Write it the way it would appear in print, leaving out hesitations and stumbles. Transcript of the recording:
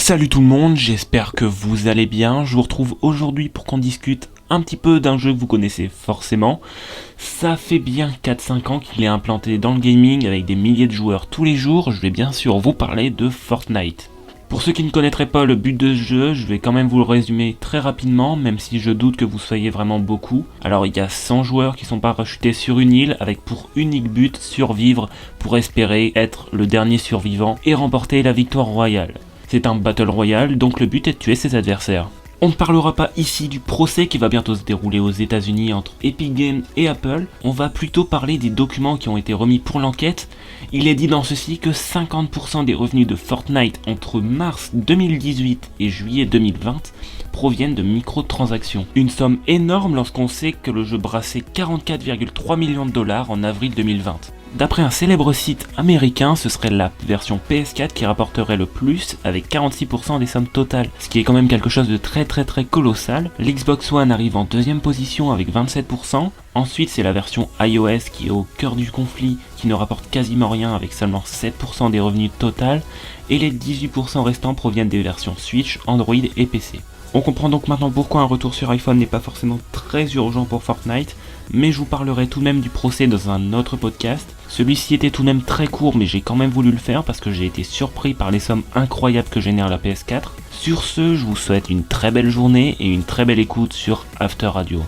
Salut tout le monde, j'espère que vous allez bien. Je vous retrouve aujourd'hui pour qu'on discute un petit peu d'un jeu que vous connaissez forcément. Ça fait bien 4-5 ans qu'il est implanté dans le gaming avec des milliers de joueurs tous les jours. Je vais bien sûr vous parler de Fortnite. Pour ceux qui ne connaîtraient pas le but de ce jeu, je vais quand même vous le résumer très rapidement, même si je doute que vous soyez vraiment beaucoup. Alors il y a 100 joueurs qui sont parachutés sur une île avec pour unique but survivre pour espérer être le dernier survivant et remporter la victoire royale. C'est un Battle Royale, donc le but est de tuer ses adversaires. On ne parlera pas ici du procès qui va bientôt se dérouler aux États-Unis entre Epic Games et Apple, on va plutôt parler des documents qui ont été remis pour l'enquête. Il est dit dans ceci que 50% des revenus de Fortnite entre mars 2018 et juillet 2020 proviennent de microtransactions. Une somme énorme lorsqu'on sait que le jeu brassait 44,3 millions de dollars en avril 2020. D'après un célèbre site américain, ce serait la version PS4 qui rapporterait le plus avec 46% des sommes totales, ce qui est quand même quelque chose de très colossal. L'Xbox One arrive en deuxième position avec 27%, ensuite c'est la version iOS qui est au cœur du conflit, qui ne rapporte quasiment rien avec seulement 7% des revenus total, et les 18% restants proviennent des versions Switch, Android et PC. On comprend donc maintenant pourquoi un retour sur iPhone n'est pas forcément très urgent pour Fortnite, mais je vous parlerai tout de même du procès dans un autre podcast. Celui-ci était tout de même très court, mais j'ai quand même voulu le faire parce que j'ai été surpris par les sommes incroyables que génère la PS4. Sur ce, je vous souhaite une très belle journée et une très belle écoute sur After Radio.